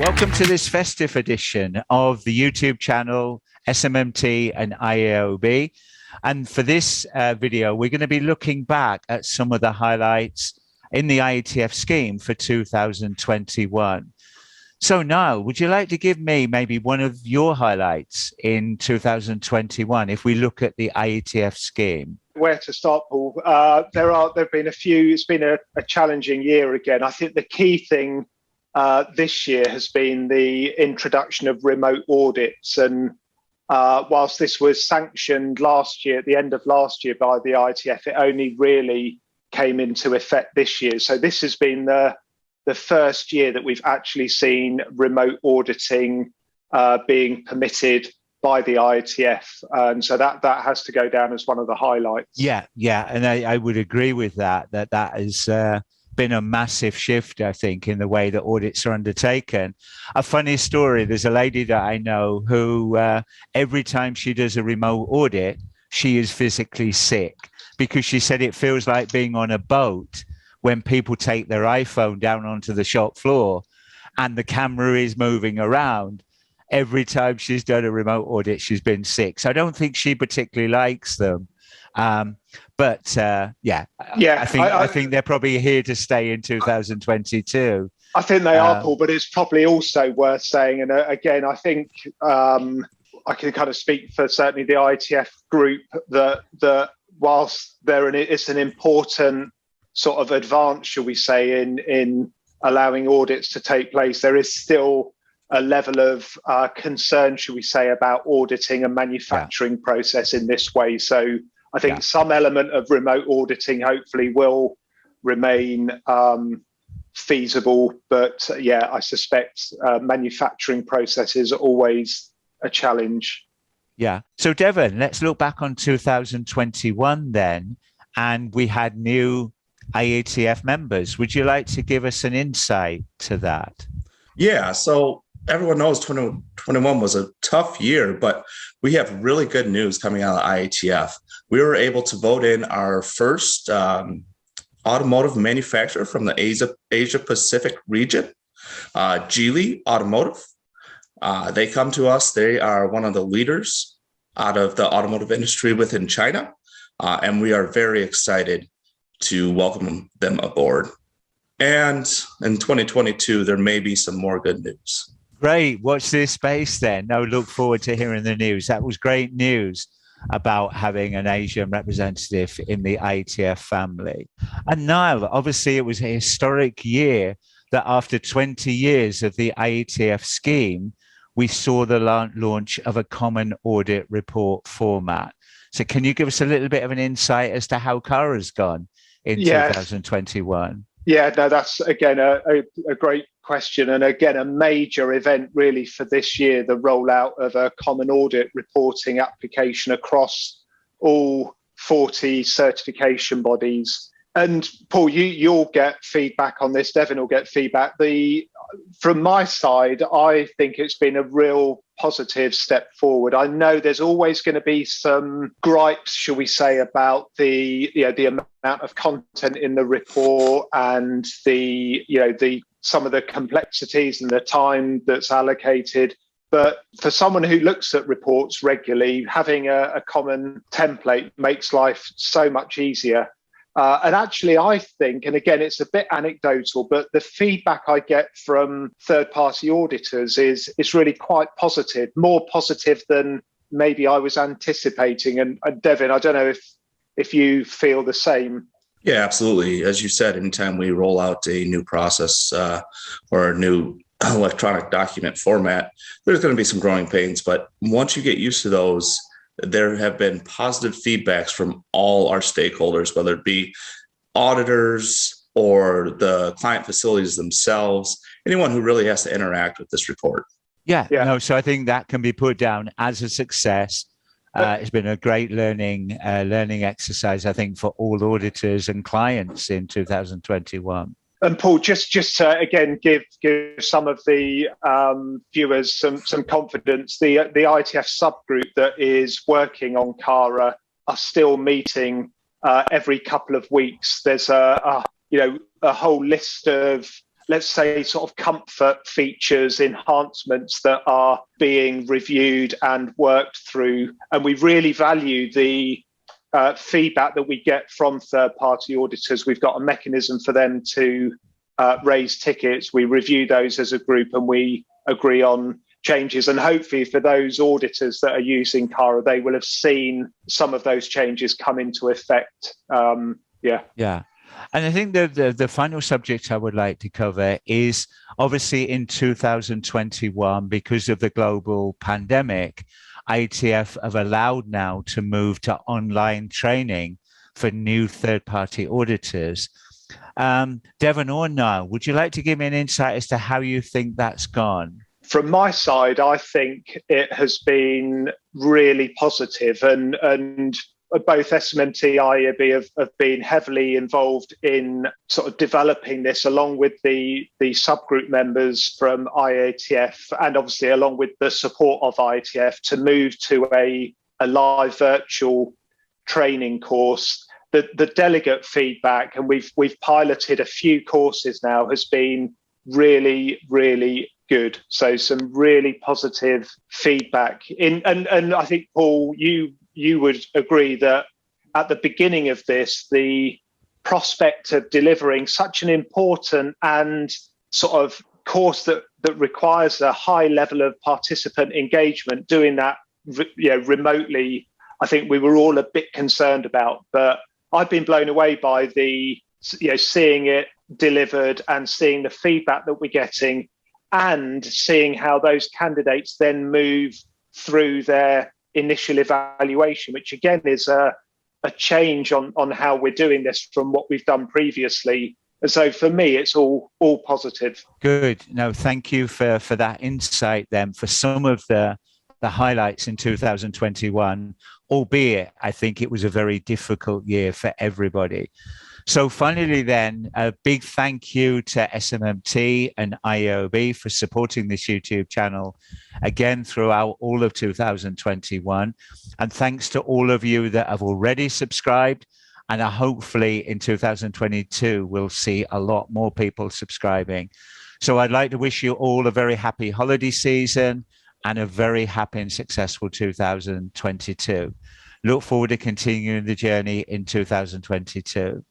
Welcome to this festive edition of the YouTube channel SMMT and IAOB. And for this video, we're going to be looking back at some of the highlights in the IATF scheme for 2021. So Niall, would you like to give me maybe one of your highlights in 2021 if we look at the IATF scheme? Where to start, Paul? There have been a few. It's been a challenging year again. I think the key thing this year has been the introduction of remote audits. And whilst this was sanctioned last year, at the end of last year by the IATF, it only really came into effect this year. So this has been the first year that we've actually seen remote auditing being permitted by the IATF. And so that has to go down as one of the highlights. Yeah. And I would agree with that has been a massive shift, I think, in the way that audits are undertaken. A funny story, there's a lady that I know who every time she does a remote audit, she is physically sick because she said it feels like being on a boat when people take their iPhone down onto the shop floor and the camera is moving around. Every time she's done a remote audit, she's been sick. So I don't think she particularly likes them. I think they're probably here to stay in 2022. I think they are, Paul, but it's probably also worth saying, and again, I think I can kind of speak for certainly the IATF group that whilst it's an important sort of advance, shall we say, in allowing audits to take place, there is still a level of concern, shall we say, about auditing a manufacturing process in this way. So I think some element of remote auditing hopefully will remain feasible. But I suspect manufacturing processes are always a challenge. Yeah. So Devin, let's look back on 2021 then. And we had new IATF members. Would you like to give us an insight to that? Yeah. So everyone knows 2021 was a tough year, but we have really good news coming out of IATF. We were able to vote in our first automotive manufacturer from the Asia Pacific region, Geely Automotive. They come to us. They are one of the leaders out of the automotive industry within China, and we are very excited to welcome them aboard. And in 2022, there may be some more good news. Great. Watch this space then. No, look forward to hearing the news. That was great news about having an Asian representative in the IATF family. And Niall, obviously it was a historic year that after 20 years of the IATF scheme, we saw the launch of a common audit report format. So can you give us a little bit of an insight as to how CARA has gone in 2021? Yeah, no, that's again a great question, and again a major event really for this year, the rollout of a common audit reporting application across all 40 certification bodies. And Paul, you'll get feedback on this. Devin will get feedback. From my side, I think it's been a real positive step forward. I know there's always going to be some gripes, shall we say, about the amount of content in the report and some of the complexities and the time that's allocated. But for someone who looks at reports regularly, having a common template makes life so much easier. And actually, I think, and again, it's a bit anecdotal, but the feedback I get from third-party auditors is really quite positive, more positive than maybe I was anticipating. And Devin, I don't know if you feel the same. Yeah, absolutely. As you said, anytime we roll out a new process or a new electronic document format, there's going to be some growing pains. But once you get used to those, there have been positive feedbacks from all our stakeholders, whether it be auditors or the client facilities themselves, anyone who really has to interact with this report. So I think that can be put down as a success. It's been a great learning exercise, I think, for all auditors and clients in 2021. And Paul, just to again give some of the viewers some confidence, the IATF subgroup that is working on CARA are still meeting every couple of weeks. There's a whole list of let's say, sort of comfort features, enhancements that are being reviewed and worked through. And we really value the feedback that we get from third-party auditors. We've got a mechanism for them to raise tickets. We review those as a group and we agree on changes. And hopefully for those auditors that are using CARA, they will have seen some of those changes come into effect. Yeah. And I think the final subject I would like to cover is obviously in 2021, because of the global pandemic, IATF have allowed now to move to online training for new third-party auditors. Devin or Niall, would you like to give me an insight as to how you think that's gone? From my side, I think it has been really positive, and both SMMT and IAOB have been heavily involved in sort of developing this, along with the subgroup members from IATF, and obviously along with the support of IATF, to move to a live virtual training course. The delegate feedback, and we've piloted a few courses now, has been really, really good. So some really positive feedback. And I think, Paul, you would agree that at the beginning of this, the prospect of delivering such an important and sort of course that requires a high level of participant engagement, doing that remotely, I think we were all a bit concerned about. But I've been blown away by seeing it delivered and seeing the feedback that we're getting, and seeing how those candidates then move through their initial evaluation, which again is a change on how we're doing this from what we've done previously. And so for me, it's all positive. Good. No, thank you for that insight then, for some of the highlights in 2021, albeit I think it was a very difficult year for everybody. So finally then, a big thank you to SMMT and IAOB for supporting this YouTube channel again throughout all of 2021. And thanks to all of you that have already subscribed. And hopefully in 2022, we'll see a lot more people subscribing. So I'd like to wish you all a very happy holiday season and a very happy and successful 2022. Look forward to continuing the journey in 2022.